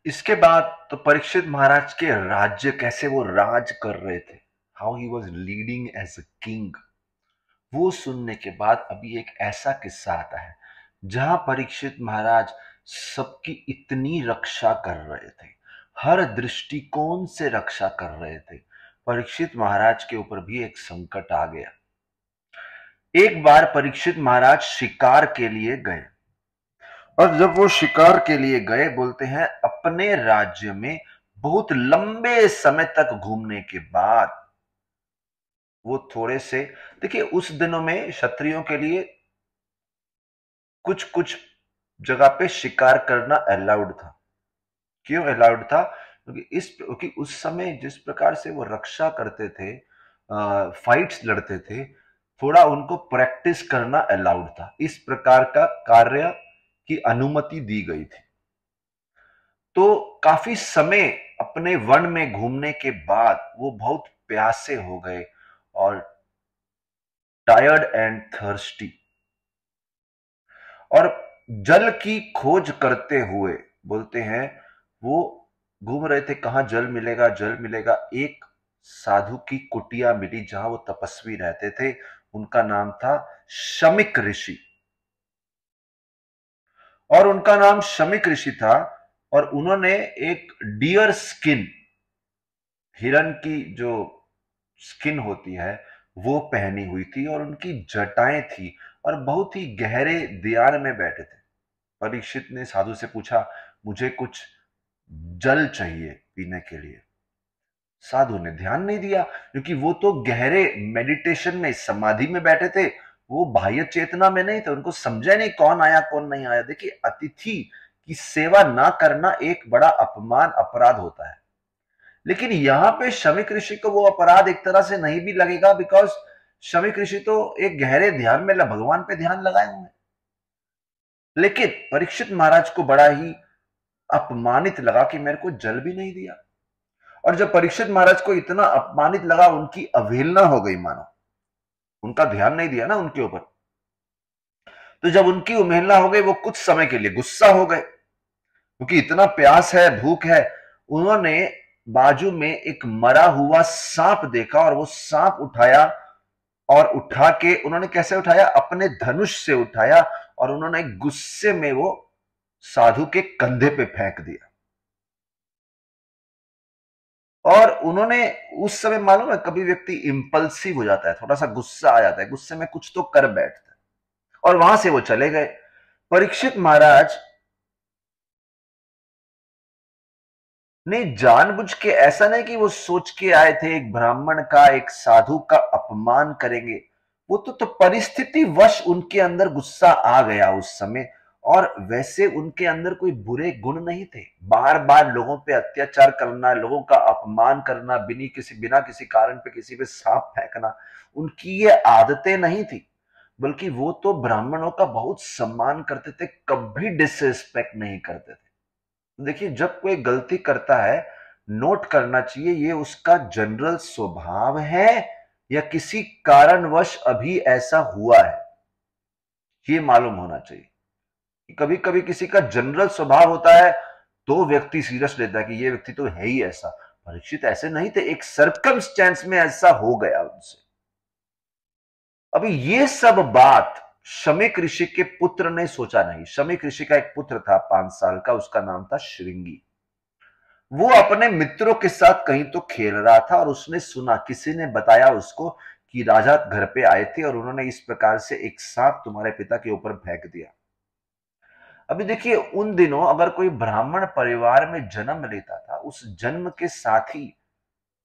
इसके बाद तो परीक्षित महाराज के राज्य कैसे वो राज कर रहे थे, how he was leading as a king, वो सुनने के बाद अभी एक ऐसा किस्सा आता है जहां परीक्षित महाराज सबकी इतनी रक्षा कर रहे थे, हर दृष्टिकोण से रक्षा कर रहे थे। परीक्षित महाराज के ऊपर भी एक संकट आ गया। एक बार परीक्षित महाराज शिकार के लिए गए, और जब वो शिकार के लिए गए, बोलते हैं अपने राज्य में बहुत लंबे समय तक घूमने के बाद वो थोड़े से, देखिए उस दिनों में क्षत्रियों के लिए कुछ कुछ जगह पे शिकार करना अलाउड था। क्यों अलाउड था? क्योंकि उस समय जिस प्रकार से वो रक्षा करते थे, फाइट्स लड़ते थे, थोड़ा उनको प्रैक्टिस करना अलाउड था। इस प्रकार का कार्य की अनुमति दी गई थी। तो काफी समय अपने वन में घूमने के बाद वो बहुत प्यासे हो गए और टायर्ड एंड थर्स्टी, और जल की खोज करते हुए, बोलते हैं वो घूम रहे थे, कहां जल मिलेगा जल मिलेगा। एक साधु की कुटिया मिली जहां वो तपस्वी रहते थे, उनका नाम था शमिक ऋषि, और उनका नाम शमिक ऋषि था। और उन्होंने एक डियर स्किन, हिरण की जो स्किन होती है वो पहनी हुई थी, और उनकी जटाएं थी, और बहुत ही गहरे ध्यान में बैठे थे। परीक्षित ने साधु से पूछा, मुझे कुछ जल चाहिए पीने के लिए। साधु ने ध्यान नहीं दिया, क्योंकि वो तो गहरे मेडिटेशन में, समाधि में बैठे थे, वो बाह्य चेतना में नहीं थे, उनको समझा नहीं कौन आया कौन नहीं आया। देखिए अतिथि की सेवा ना करना एक बड़ा अपमान, अपराध होता है। लेकिन यहां पे शमिक ऋषि को वो अपराध एक तरह से नहीं भी लगेगा, बिकॉज शमिक ऋषि तो एक गहरे ध्यान में भगवान पे ध्यान लगाए हुए हैं। लेकिन परीक्षित महाराज को बड़ा ही अपमानित लगा कि मेरे को जल भी नहीं दिया। और जब परीक्षित महाराज को इतना अपमानित लगा, उनकी अवहेलना हो गई, मानो उनका ध्यान नहीं दिया ना उनके ऊपर, तो जब उनकी अवहेलना हो गई, वो कुछ समय के लिए गुस्सा हो गए, क्योंकि इतना प्यास है, भूख है। उन्होंने बाजू में एक मरा हुआ सांप देखा, और वो सांप उठाया, और उठा के उन्होंने कैसे उठाया, अपने धनुष से उठाया, और उन्होंने गुस्से में वो साधु के कंधे पे फेंक दिया। और उन्होंने उस समय, मालूम है कभी व्यक्ति इंपल्सिव हो जाता है, थोड़ा सा गुस्सा आ जाता है, गुस्से में कुछ तो कर बैठता है, और वहां से वो चले गए। परीक्षित महाराज ने जानबूझ के, ऐसा नहीं कि वो सोच के आए थे एक ब्राह्मण का, एक साधु का अपमान करेंगे, वो तो परिस्थिति वश उनके अंदर गुस्सा आ गया उस समय। और वैसे उनके अंदर कोई बुरे गुण नहीं थे, बार बार लोगों पे अत्याचार करना, लोगों का अपमान करना, बिना किसी कारण पे किसी पे सांप फेंकना, उनकी ये आदतें नहीं थी। बल्कि वो तो ब्राह्मणों का बहुत सम्मान करते थे, कभी डिसरिस्पेक्ट नहीं करते थे। देखिए जब कोई गलती करता है, नोट करना चाहिए ये उसका जनरल स्वभाव है या किसी कारणवश अभी ऐसा हुआ है, ये मालूम होना चाहिए। कभी कभी किसी का जनरल स्वभाव होता है तो व्यक्ति सीरियस लेता है कि ये व्यक्ति तो है ही ऐसा। परीक्षित ऐसे नहीं थे, एक सर्कमस्टेंस में ऐसा हो गया उनसे। अभी ये सब बात शमीक ऋषि के पुत्र ने सोचा नहीं। शमीक ऋषि का एक पुत्र था 5 साल का, उसका नाम था श्रृंगी। वो अपने मित्रों के साथ कहीं तो खेल रहा था, और उसने सुना, किसी ने बताया उसको कि राजा घर पे आए थे और उन्होंने इस प्रकार से एक सांप तुम्हारे पिता के ऊपर फेंक दिया। अभी देखिए उन दिनों अगर कोई ब्राह्मण परिवार में जन्म लेता था, उस जन्म के साथ ही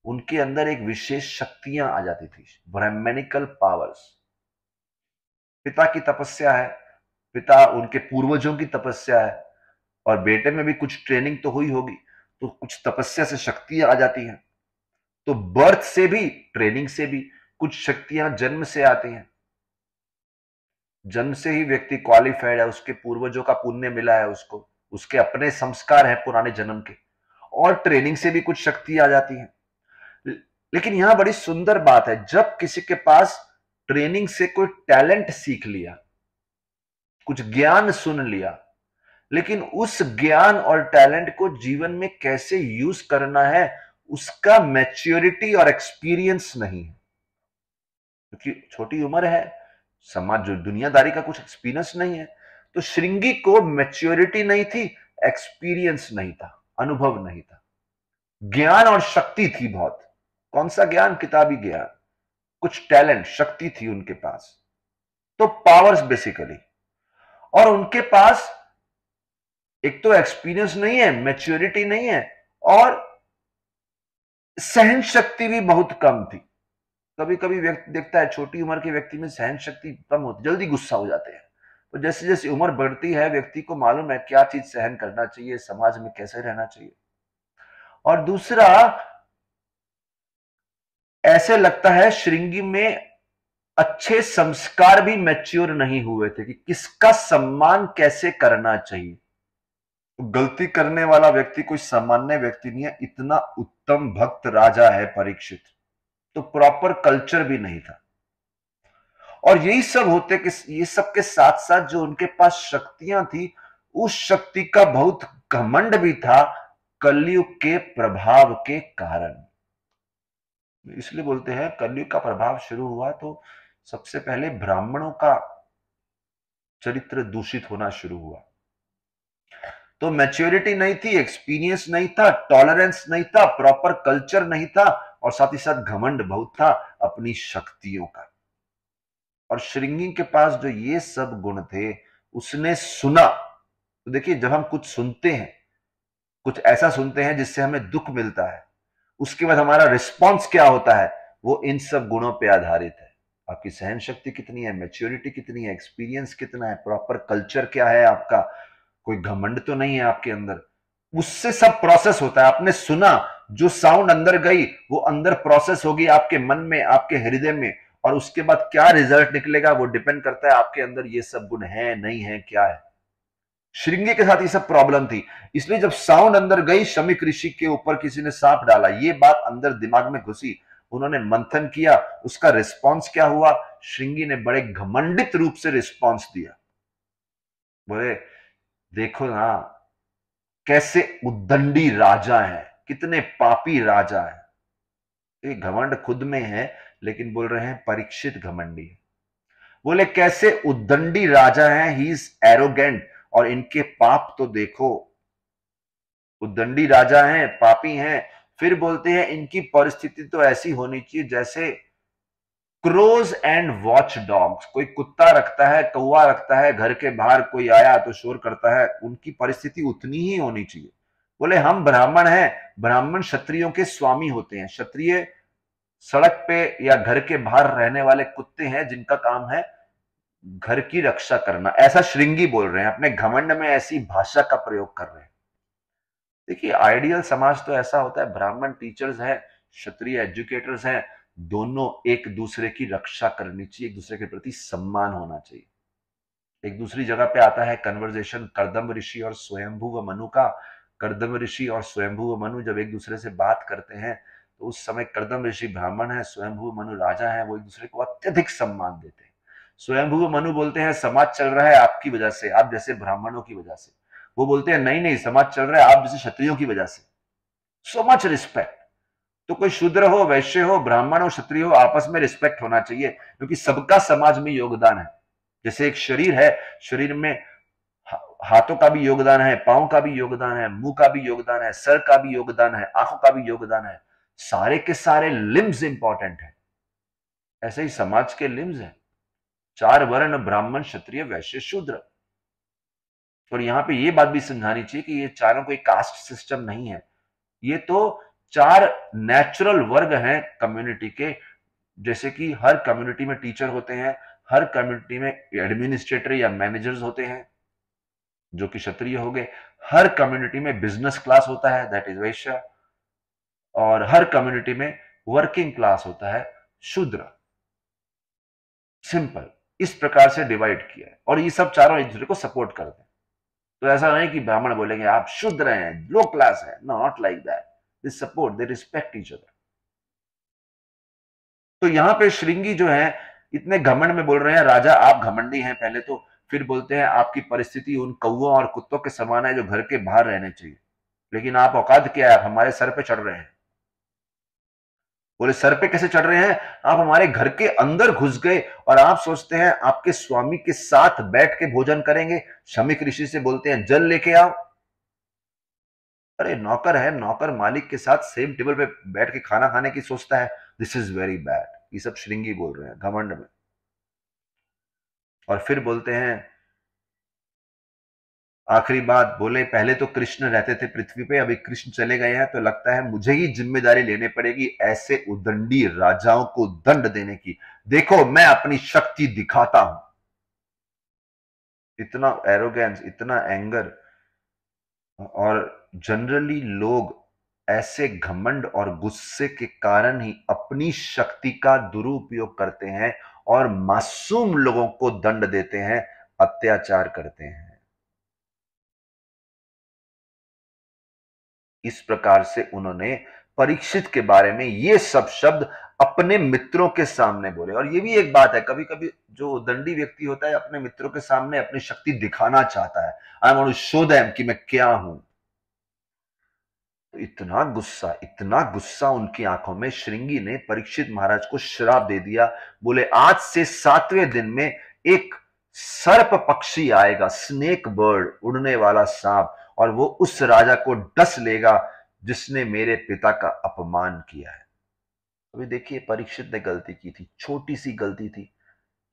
उनके अंदर एक विशेष शक्तियां आ जाती थी, ब्राह्मणिकल पावर्स। पिता की तपस्या है, पिता उनके पूर्वजों की तपस्या है, और बेटे में भी कुछ ट्रेनिंग तो हुई होगी, तो कुछ तपस्या से शक्तियां आ जाती हैं। तो बर्थ से भी, ट्रेनिंग से भी कुछ शक्तियां जन्म से आती हैं। जन्म से ही व्यक्ति क्वालिफाइड है, उसके पूर्वजों का पुण्य मिला है उसको, उसके अपने संस्कार है पुराने जन्म के, और ट्रेनिंग से भी कुछ शक्ति आ जाती है। लेकिन यहां बड़ी सुंदर बात है, जब किसी के पास ट्रेनिंग से कोई टैलेंट सीख लिया, कुछ ज्ञान सुन लिया, लेकिन उस ज्ञान और टैलेंट को जीवन में कैसे यूज करना है उसका मैच्योरिटी और एक्सपीरियंस नहीं है, क्योंकि छोटी उम्र है, समाज जो दुनियादारी का कुछ एक्सपीरियंस नहीं है। तो श्रृंगी को मैच्योरिटी नहीं थी, एक्सपीरियंस नहीं था, अनुभव नहीं था, ज्ञान और शक्ति थी बहुत। कौन सा ज्ञान? किताबी ज्ञान। कुछ टैलेंट, शक्ति थी उनके पास, तो पावर्स बेसिकली। और उनके पास एक तो एक्सपीरियंस नहीं है, मैच्योरिटी नहीं है, और सहन शक्ति भी बहुत कम थी। कभी कभी व्यक्ति देखता है छोटी उम्र के व्यक्ति में सहन शक्ति कम होती, जल्दी गुस्सा हो जाते हैं। तो जैसे जैसे उम्र बढ़ती है व्यक्ति को मालूम है क्या चीज सहन करना चाहिए, समाज में कैसे रहना चाहिए। और दूसरा, ऐसे लगता है श्रृंगी में अच्छे संस्कार भी मैच्योर नहीं हुए थे कि किसका सम्मान कैसे करना चाहिए। तो गलती करने वाला व्यक्ति कोई सामान्य व्यक्ति नहीं है, इतना उत्तम भक्त राजा है परीक्षित, तो प्रॉपर कल्चर भी नहीं था। और यही सब होते कि ये सब के साथ साथ जो उनके पास शक्तियां थी, उस शक्ति का बहुत घमंड भी था कलयुग के प्रभाव के कारण। इसलिए बोलते हैं कलयुग का प्रभाव शुरू हुआ तो सबसे पहले ब्राह्मणों का चरित्र दूषित होना शुरू हुआ। तो मैच्योरिटी नहीं थी, एक्सपीरियंस नहीं था, टॉलरेंस नहीं था, प्रॉपर कल्चर नहीं था, और साथ ही साथ घमंड बहुत था अपनी शक्तियों का। और श्रृंगी के पास जो ये सब गुण थे, उसने सुना। तो देखिए, जब हम कुछ सुनते हैं, कुछ ऐसा सुनते हैं जिससे हमें दुख मिलता है, उसके बाद हमारा रिस्पॉन्स क्या होता है, वो इन सब गुणों पे आधारित है। आपकी सहन शक्ति कितनी है, मैच्योरिटी कितनी है, एक्सपीरियंस कितना है, प्रॉपर कल्चर क्या है आपका, कोई घमंड तो नहीं है आपके अंदर, उससे सब प्रोसेस होता है। आपने सुना, जो साउंड अंदर गई वो अंदर प्रोसेस होगी आपके मन में, आपके हृदय में, और उसके बाद क्या रिजल्ट निकलेगा वो डिपेंड करता है आपके अंदर ये सब गुण है नहीं है, क्या है। श्रृंगी के साथ ये सब प्रॉब्लम थी, इसलिए जब साउंड अंदर गई, शमीक ऋषि के ऊपर किसी ने सांप डाला, ये बात अंदर दिमाग में घुसी, उन्होंने मंथन किया, उसका रिस्पॉन्स क्या हुआ, श्रृंगी ने बड़े घमंडित रूप से रिस्पॉन्स दिया। बोले देखो ना कैसे उद्दंडी राजा है, कितने पापी राजा है। ये घमंड खुद में है, लेकिन बोल रहे हैं परीक्षित घमंडी है। बोले कैसे उद्दंडी राजा है, ही इज एरोगेंट, और इनके पाप तो देखो, उद्दंडी राजा हैं, पापी हैं। फिर बोलते हैं इनकी परिस्थिति तो ऐसी होनी चाहिए जैसे क्रोज एंड वॉच डॉग्स, कोई कुत्ता रखता है, कौवा रखता है, घर के बाहर कोई आया तो शोर करता है, उनकी परिस्थिति उतनी ही होनी चाहिए। बोले हम ब्राह्मण हैं, ब्राह्मण क्षत्रियों के स्वामी होते हैं, क्षत्रिय सड़क पे या घर के बाहर रहने वाले कुत्ते हैं जिनका काम है घर की रक्षा करना। ऐसा श्रृंगी बोल रहे हैं, अपने घमंड में ऐसी भाषा का प्रयोग कर रहे हैं। देखिए, आइडियल समाज तो ऐसा होता है, ब्राह्मण टीचर्स हैं, क्षत्रिय एजुकेटर्स हैं, दोनों एक दूसरे की रक्षा करनी चाहिए, एक दूसरे के प्रति सम्मान होना चाहिए। एक दूसरी जगह पे आता है कन्वर्जेशन कर्दम ऋषि और स्वयंभू व मनु का। कर्दम ऋषि और स्वयंभू व मनु जब एक दूसरे से बात करते हैं, तो उस समय कर्दम ऋषि ब्राह्मण है, स्वयंभू मनु राजा है, वो एक दूसरे को अत्यधिक सम्मान देते हैं। स्वयंभू मनु बोलते हैं समाज चल रहा है आपकी वजह से, आप जैसे ब्राह्मणों की वजह से। वो बोलते हैं नहीं नहीं, समाज चल रहा है आप जैसे क्षत्रियों की वजह से। So much respect. तो कोई शूद्र हो, वैश्य हो, ब्राह्मण हो, क्षत्रिय हो, आपस में रिस्पेक्ट होना चाहिए, क्योंकि सबका समाज में योगदान है। जैसे एक शरीर है, शरीर में हाथों का भी योगदान है, पांव का भी योगदान है, मुंह का भी योगदान है, सर का भी योगदान है, आंखों का भी योगदान है, सारे के सारे लिम्स इंपॉर्टेंट है। ऐसे ही समाज के लिम्स है, 4 वर्ण, ब्राह्मण, क्षत्रिय, वैश्य, शूद्र। और यहां पे ये बात भी समझानी चाहिए कि ये चारों कोई कास्ट सिस्टम नहीं है, ये तो 4 नेचुरल वर्ग हैं कम्युनिटी के। जैसे कि हर कम्युनिटी में टीचर होते हैं, हर कम्युनिटी में एडमिनिस्ट्रेटर या मैनेजर्स होते हैं जो कि क्षत्रिय हो गए, हर कम्युनिटी में बिजनेस क्लास होता है, दैट इज वैश्य, और हर कम्युनिटी में वर्किंग क्लास होता है, शूद्र। सिंपल, इस प्रकार से डिवाइड किया है, और ये सब चारों एक दूसरे को सपोर्ट करते हैं। तो ऐसा नहीं कि ब्राह्मण बोलेंगे आप शूद्र हैं, लो क्लास है, not like that, they support, they respect each other. तो यहां पे श्रृंगी जो है इतने घमंड में बोल रहे हैं, राजा आप घमंडी हैं, पहले तो फिर बोलते हैं आपकी परिस्थिति उन कौओं और कुत्तों के समान है जो घर के बाहर रहने चाहिए, लेकिन आप औकात क्या है, आप हमारे सर पे चढ़ रहे हैं। बोले सर पे कैसे चढ़ रहे हैं, आप हमारे घर के अंदर घुस गए और आप सोचते हैं आपके स्वामी के साथ बैठ के भोजन करेंगे। शमीक ऋषि से बोलते हैं जल लेके आओ। अरे नौकर है, नौकर मालिक के साथ सेम टेबल पे बैठ के खाना खाने की सोचता है। This is very bad. ये सब श्रृंगी बोल रहे हैं घमंड में। और फिर बोलते हैं आखिरी बात, बोले पहले तो कृष्ण रहते थे पृथ्वी पे, अभी कृष्ण चले गए हैं तो लगता है मुझे ही जिम्मेदारी लेनी पड़ेगी ऐसे उदंडी राजाओं को दंड देने की। देखो मैं अपनी शक्ति दिखाता हूं। इतना एरोगेंस, इतना एंगर। और जनरली लोग ऐसे घमंड और गुस्से के कारण ही अपनी शक्ति का दुरुपयोग करते हैं और मासूम लोगों को दंड देते हैं, अत्याचार करते हैं। इस प्रकार से उन्होंने परीक्षित के बारे में ये सब शब्द अपने मित्रों के सामने बोले। और ये भी एक बात है, कभी कभी जो दंडी व्यक्ति होता है अपने मित्रों के सामने अपनी शक्ति दिखाना चाहता है। I want to show them कि मैं क्या हूं। तो इतना गुस्सा उनकी आंखों में, श्रृंगी ने परीक्षित महाराज को श्राप दे दिया। बोले आज से 7वें दिन में एक सर्प पक्षी आएगा, स्नेक बर्ड, उड़ने वाला सांप, और वो उस राजा को डस लेगा जिसने मेरे पिता का अपमान किया है। अभी देखिए परीक्षित ने गलती की थी, छोटी सी गलती थी।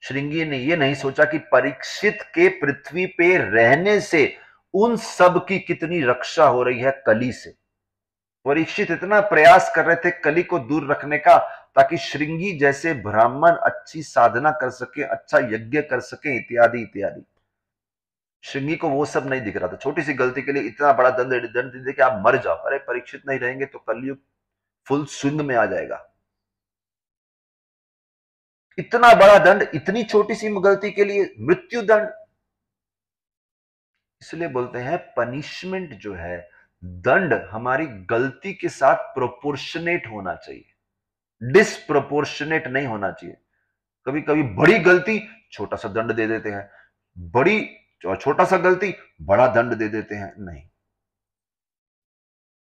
श्रृंगी ने यह नहीं सोचा कि परीक्षित के पृथ्वी पे रहने से उन सब की कितनी रक्षा हो रही है कली से। परीक्षित इतना प्रयास कर रहे थे कली को दूर रखने का, ताकि श्रृंगी जैसे ब्राह्मण अच्छी साधना कर सके, अच्छा यज्ञ कर सके, इत्यादि इत्यादि। श्रृंगी को वो सब नहीं दिख रहा था। छोटी सी गलती के लिए इतना बड़ा दंड दे के आप मर जाओ। अरे परीक्षित नहीं रहेंगे तो कलयुग फुल स्विंग में आ जाएगा। इतना बड़ा दंड इतनी छोटी सी गलती के लिए, मृत्यु दंड। इसलिए बोलते हैं पनिशमेंट जो है, दंड हमारी गलती के साथ प्रोपोर्शनेट होना चाहिए, डिसप्रोपोर्शनेट नहीं होना चाहिए। कभी कभी बड़ी गलती छोटा सा दंड दे देते हैं, बड़ी और छोटा सा गलती बड़ा दंड दे देते हैं। नहीं,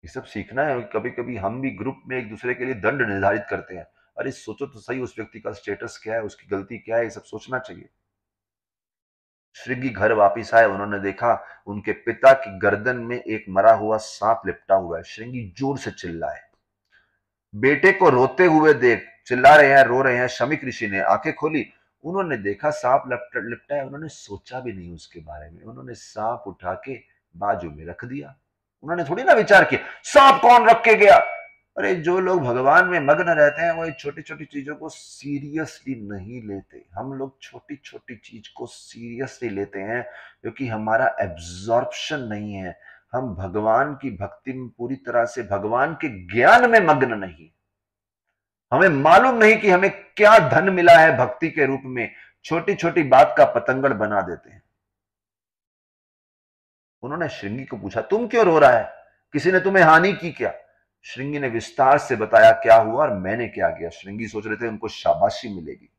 ये सब सीखना है। कभी कभी हम भी ग्रुप में एक दूसरे के लिए दंड निर्धारित करते हैं। अरे सोचो तो सही, उस व्यक्ति का स्टेटस क्या है, उसकी गलती क्या है, ये सब सोचना चाहिए। श्रृंगी घर वापिस आए, उन्होंने देखा उनके पिता की गर्दन में एक मरा हुआ सांप लिपटा हुआ है। श्रृंगी जोर से चिल्लाए, बेटे को रोते हुए देख, चिल्ला रहे हैं, रो रहे हैं। शमीक ऋषि ने आंखें खोली, उन्होंने देखा सांप लिपटा है। उन्होंने सोचा भी नहीं उसके बारे में, उन्होंने सांप उठा के बाजू में रख दिया। उन्होंने थोड़ी ना विचार किया सांप कौन रख के गया। अरे जो लोग भगवान में मग्न रहते हैं वो छोटी छोटी चीजों को सीरियसली नहीं लेते। हम लोग छोटी छोटी चीज को सीरियसली लेते हैं क्योंकि हमारा एब्जॉर्प्शन नहीं है। हम भगवान की भक्ति में पूरी तरह से, भगवान के ज्ञान में मग्न नहीं। हमें मालूम नहीं कि हमें क्या धन मिला है भक्ति के रूप में, छोटी छोटी बात का पतंगड़ बना देते हैं। उन्होंने श्रृंगी को पूछा तुम क्यों रो रहा है, किसी ने तुम्हें हानि की क्या। श्रृंगी ने विस्तार से बताया क्या हुआ और मैंने क्या किया। श्रृंगी सोच रहे थे उनको शाबाशी मिलेगी,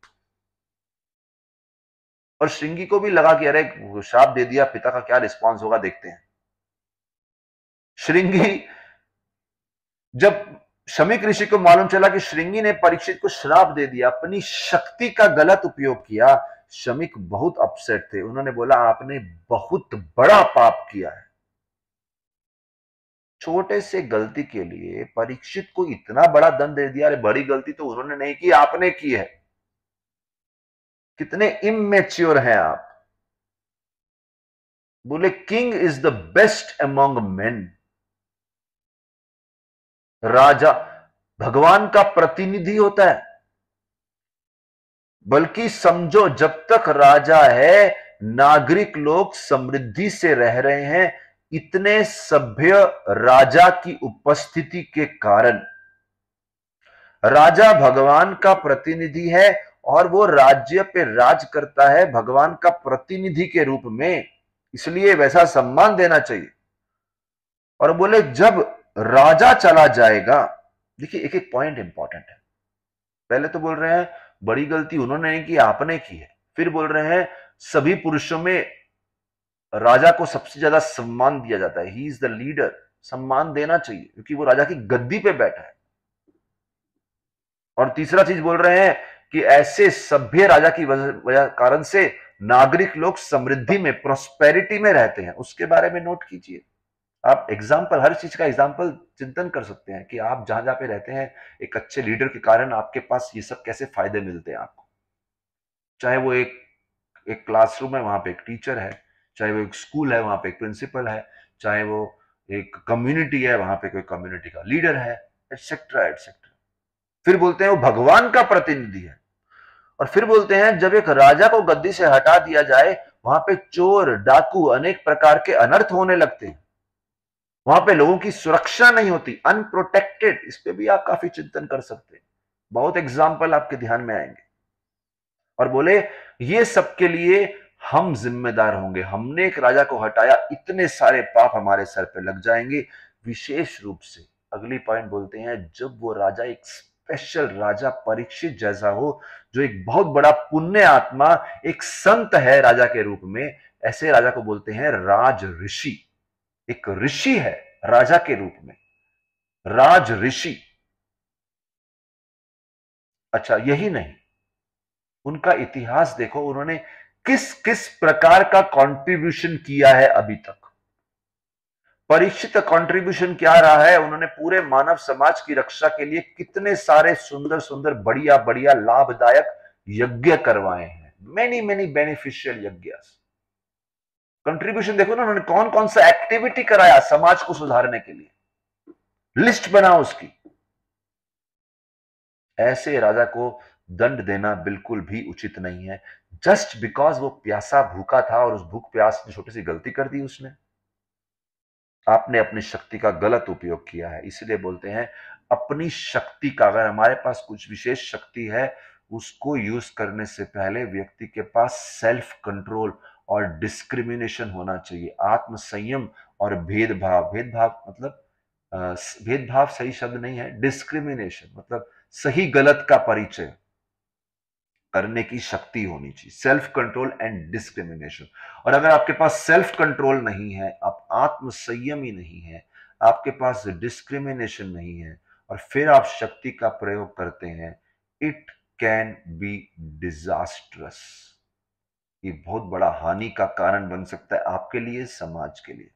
और श्रृंगी को भी लगा कि अरे श्राप दे दिया, पिता का क्या रिस्पॉन्स होगा, देखते हैं। श्रृंगी, जब शमीक ऋषि को मालूम चला कि श्रृंगी ने परीक्षित को श्राप दे दिया, अपनी शक्ति का गलत उपयोग किया, शमीक बहुत अपसेट थे। उन्होंने बोला आपने बहुत बड़ा पाप किया है। छोटे से गलती के लिए परीक्षित को इतना बड़ा दंड दे दिया। अरे बड़ी गलती तो उन्होंने नहीं की, आपने की है। कितने इमेच्योर हैं आप। बोले king is the best among men. राजा भगवान का प्रतिनिधि होता है, बल्कि समझो जब तक राजा है नागरिक लोग समृद्धि से रह रहे हैं, इतने सभ्य राजा की उपस्थिति के कारण। राजा भगवान का प्रतिनिधि है और वो राज्य पे राज करता है भगवान का प्रतिनिधि के रूप में, इसलिए वैसा सम्मान देना चाहिए। और बोले जब राजा चला जाएगा, देखिए एक एक पॉइंट इंपॉर्टेंट है। पहले तो बोल रहे हैं बड़ी गलती उन्होंने नहीं की, आपने की है। फिर बोल रहे हैं सभी पुरुषों में राजा को सबसे ज्यादा सम्मान दिया जाता है। ही इज द लीडर, सम्मान देना चाहिए क्योंकि वो राजा की गद्दी पे बैठा है। और तीसरा चीज बोल रहे हैं कि ऐसे सभ्य राजा की वजह कारण से नागरिक लोग समृद्धि में, प्रोस्पेरिटी में रहते हैं। उसके बारे में नोट कीजिए। आप एग्जाम्पल, हर चीज का एग्जाम्पल चिंतन कर सकते हैं कि आप जहां जहां पे रहते हैं, एक अच्छे लीडर के कारण आपके पास ये सब कैसे फायदे मिलते हैं आपको। चाहे वो एक क्लासरूम है, वहां पे एक टीचर है, चाहे वो एक स्कूल है, वहां पे एक प्रिंसिपल है, चाहे वो एक कम्युनिटी है, वहां पे कोई कम्युनिटी का लीडर है, एटसेट्रा एटसेट्रा। फिर बोलते हैं वो भगवान का प्रतिनिधि है। और फिर बोलते हैं जब एक राजा को गद्दी से हटा दिया जाए, वहां पे चोर, डाकू, अनेक प्रकार के अनर्थ होने लगते हैं। वहां पे लोगों की सुरक्षा नहीं होती, अनप्रोटेक्टेड। इस पे भी आप काफी चिंतन कर सकते हैं। बहुत एग्जाम्पल आपके ध्यान में आएंगे। और बोले ये सबके लिए हम जिम्मेदार होंगे। हमने एक राजा को हटाया, इतने सारे पाप हमारे सर पे लग जाएंगे। विशेष रूप से अगली पॉइंट बोलते हैं, जब वो राजा एक स्पेशल राजा परीक्षित जैसा हो, जो एक बहुत बड़ा पुण्य आत्मा, एक संत है राजा के रूप में, ऐसे राजा को बोलते हैं राज ऋषि। एक ऋषि है राजा के रूप में, राज ऋषि। अच्छा, यही नहीं, उनका इतिहास देखो, उन्होंने किस किस प्रकार का कंट्रीब्यूशन किया है अभी तक। परीक्षित का कंट्रीब्यूशन क्या रहा है? उन्होंने पूरे मानव समाज की रक्षा के लिए कितने सारे सुंदर सुंदर, बढ़िया बढ़िया, लाभदायक यज्ञ करवाए हैं। मेनी मेनी बेनिफिशियल यज्ञ। कंट्रीब्यूशन देखो ना, उन्होंने कौन कौन सा एक्टिविटी कराया समाज को सुधारने के लिए, लिस्ट बनाओ उसकी। ऐसे राजा को दंड देना बिल्कुल भी उचित नहीं है, जस्ट बिकॉज वो प्यासा भूखा था और उस भूख प्यास में छोटी सी गलती कर दी उसने। आपने अपनी शक्ति का गलत उपयोग किया है। इसलिए बोलते हैं अपनी शक्ति का, अगर हमारे पास कुछ विशेष शक्ति है, उसको यूज करने से पहले व्यक्ति के पास सेल्फ कंट्रोल और डिस्क्रिमिनेशन होना चाहिए, आत्म संयम और भेदभाव। भेदभाव मतलब भेदभाव सही शब्द नहीं है, डिस्क्रिमिनेशन मतलब सही गलत का परिचय करने की शक्ति होनी चाहिए। Self control and discrimination. और अगर आपके पास सेल्फ कंट्रोल नहीं है, आप आत्म संयम ही नहीं है, आपके पास डिस्क्रिमिनेशन नहीं है, और फिर आप शक्ति का प्रयोग करते हैं, इट कैन बी डिजास्ट्रस। ये बहुत बड़ा हानि का कारण बन सकता है आपके लिए, समाज के लिए।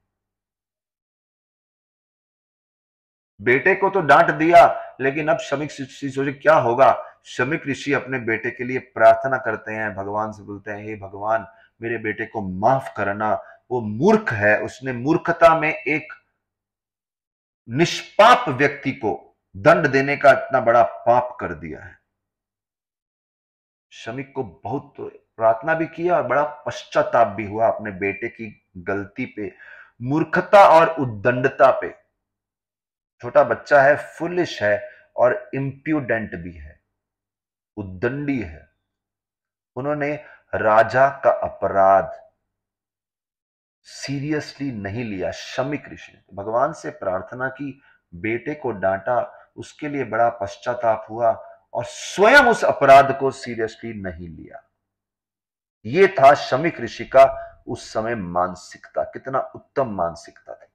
बेटे को तो डांट दिया, लेकिन अब शमीक ऋषि सोचे क्या होगा। शमीक ऋषि अपने बेटे के लिए प्रार्थना करते हैं, भगवान से बोलते हैं, हे भगवान मेरे बेटे को माफ करना, वो मूर्ख है, उसने मूर्खता में एक निष्पाप व्यक्ति को दंड देने का इतना बड़ा पाप कर दिया है। शमीक को बहुत प्रार्थना भी किया और बड़ा पश्चाताप भी हुआ अपने बेटे की गलती पे, मूर्खता और उद्दंडता पे। छोटा बच्चा है, फुलिश है और इम्प्यूडेंट भी है, उद्दंडी है। उन्होंने राजा का अपराध सीरियसली नहीं लिया। शमीक ऋषि ने भगवान से प्रार्थना की, बेटे को डांटा, उसके लिए बड़ा पश्चाताप हुआ और स्वयं उस अपराध को सीरियसली नहीं लिया। यह था शमीक ऋषि का उस समय मानसिकता। कितना उत्तम मानसिकता थी।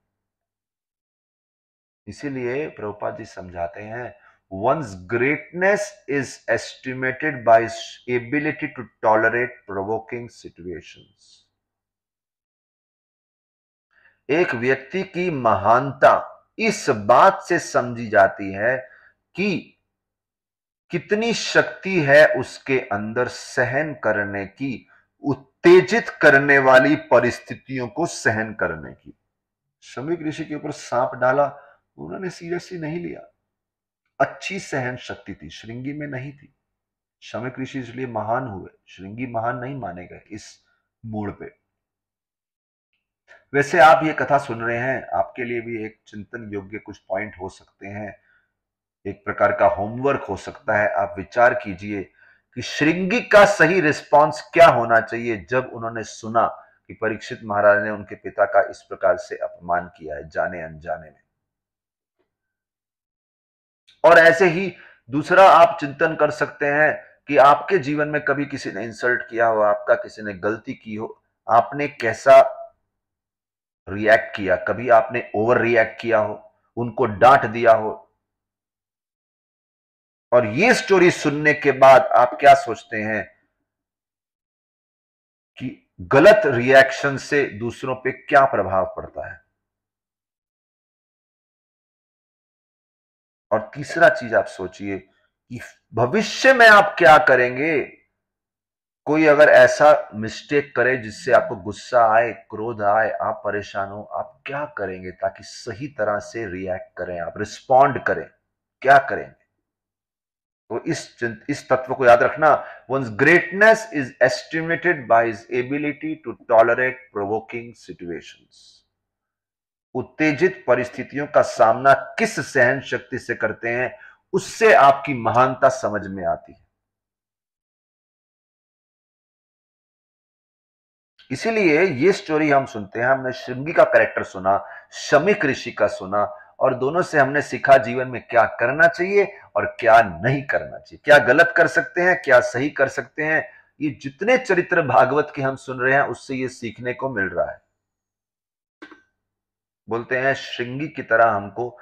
इसीलिए प्रभुपाद जी समझाते हैं, one's greatness is estimated by his ability to tolerate provoking situations। एक व्यक्ति की महानता इस बात से समझी जाती है कि कितनी शक्ति है उसके अंदर सहन करने की, उत्तेजित करने वाली परिस्थितियों को सहन करने की। शमीक ऋषि के ऊपर सांप डाला, उन्होंने सीरियसली नहीं लिया। अच्छी सहन शक्ति थी, श्रृंगी में नहीं थी। शमीक ऋषि इसलिए महान हुए, श्रृंगी महान नहीं माने गए इस मोड़ पे। वैसे आप ये कथा सुन रहे हैं, आपके लिए भी एक चिंतन योग्य कुछ पॉइंट हो सकते हैं, एक प्रकार का होमवर्क हो सकता है। आप विचार कीजिए कि श्रृंगी का सही रिस्पांस क्या होना चाहिए जब उन्होंने सुना कि परीक्षित महाराज ने उनके पिता का इस प्रकार से अपमान किया है जाने अनजाने में। और ऐसे ही दूसरा आप चिंतन कर सकते हैं कि आपके जीवन में कभी किसी ने इंसल्ट किया हो, आपका किसी ने गलती की हो, आपने कैसा रिएक्ट किया? कभी आपने ओवर रिएक्ट किया हो, उनको डांट दिया हो? और ये स्टोरी सुनने के बाद आप क्या सोचते हैं कि गलत रिएक्शन से दूसरों पे क्या प्रभाव पड़ता है? और तीसरा चीज आप सोचिए कि भविष्य में आप क्या करेंगे? कोई अगर ऐसा मिस्टेक करे जिससे आपको गुस्सा आए, क्रोध आए, आप परेशान हो, आप क्या करेंगे ताकि सही तरह से रिएक्ट करें, आप रिस्पॉन्ड करें? क्या करेंगे? तो इस तत्व को याद रखना। one's greatness is estimated by his ability to tolerate provoking situations। उत्तेजित परिस्थितियों का सामना किस सहन शक्ति से करते हैं, उससे आपकी महानता समझ में आती है। इसीलिए ये स्टोरी हम सुनते हैं, हमने श्रृंगी का कैरेक्टर सुना, शमीक ऋषि का सुना, और दोनों से हमने सीखा जीवन में क्या करना चाहिए और क्या नहीं करना चाहिए, क्या गलत कर सकते हैं, क्या सही कर सकते हैं। ये जितने चरित्र भागवत के हम सुन रहे हैं उससे ये सीखने को मिल रहा है। बोलते हैं श्रृंगी की तरह हमको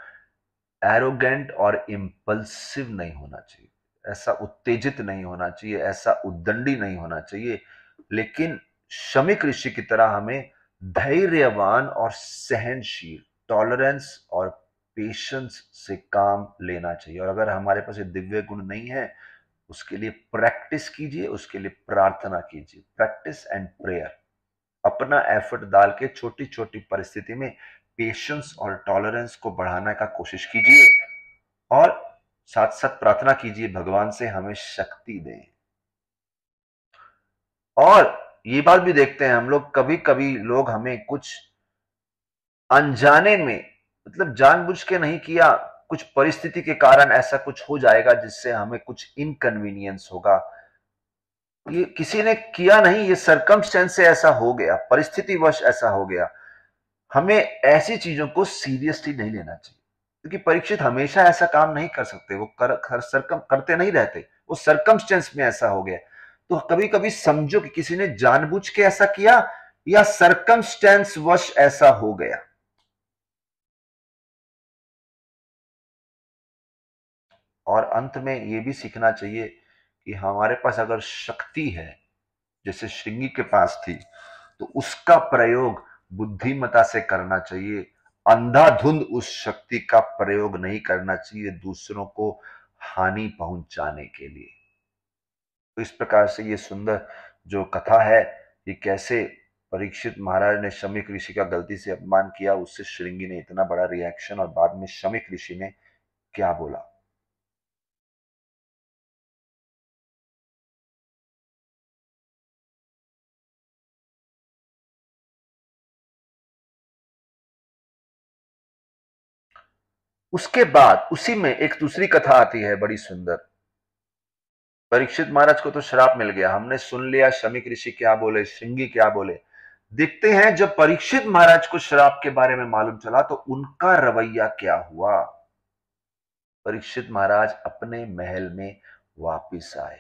एरोगेंट और इंपल्सिव नहीं होना चाहिए, ऐसा उत्तेजित नहीं होना चाहिए, ऐसा उद्दंडी नहीं होना चाहिए, लेकिन शमीक ऋषि की तरह हमें धैर्यवान और सहनशील, टॉलरेंस और पेशेंस से काम लेना चाहिए। और अगर हमारे पास ये दिव्य गुण नहीं है, उसके लिए प्रैक्टिस कीजिए, उसके लिए प्रार्थना कीजिए। प्रैक्टिस एंड प्रेयर, अपना एफर्ट डाल के छोटी छोटी परिस्थिति में पेशेंस और टॉलरेंस को बढ़ाने का कोशिश कीजिए, और साथ साथ प्रार्थना कीजिए भगवान से हमें शक्ति दें। और ये बात भी देखते हैं हम लोग, कभी कभी लोग हमें कुछ अनजाने में, मतलब जानबूझ के नहीं किया, कुछ परिस्थिति के कारण ऐसा कुछ हो जाएगा जिससे हमें कुछ इनकन्वीनियंस होगा। ये किसी ने किया नहीं, ये सरकमस्टेंस से ऐसा हो गया, परिस्थितिवश ऐसा हो गया। हमें ऐसी चीजों को सीरियसली नहीं लेना चाहिए, क्योंकि परीक्षित हमेशा ऐसा काम नहीं कर सकते, वो करते नहीं रहते, वो सरकमस्टेंस में ऐसा हो गया। तो कभी कभी समझो कि किसी ने जानबूझ के ऐसा किया या सरकमस्टेंस वश ऐसा हो गया। और अंत में यह भी सीखना चाहिए कि हमारे पास अगर शक्ति है, जैसे श्रृंगी के पास थी, तो उसका प्रयोग बुद्धिमता से करना चाहिए। अंधाधुंध उस शक्ति का प्रयोग नहीं करना चाहिए दूसरों को हानि पहुंचाने के लिए। तो इस प्रकार से ये सुंदर जो कथा है, ये कैसे परीक्षित महाराज ने शमीक ऋषि का गलती से अपमान किया, उससे श्रृंगी ने इतना बड़ा रिएक्शन, और बाद में शमीक ऋषि ने क्या बोला। उसके बाद उसी में एक दूसरी कथा आती है बड़ी सुंदर। परीक्षित महाराज को तो श्राप मिल गया, हमने सुन लिया शमीक ऋषि क्या बोले, श्रृंगी क्या बोले। देखते हैं जब परीक्षित महाराज को श्राप के बारे में मालूम चला तो उनका रवैया क्या हुआ। परीक्षित महाराज अपने महल में वापिस आए।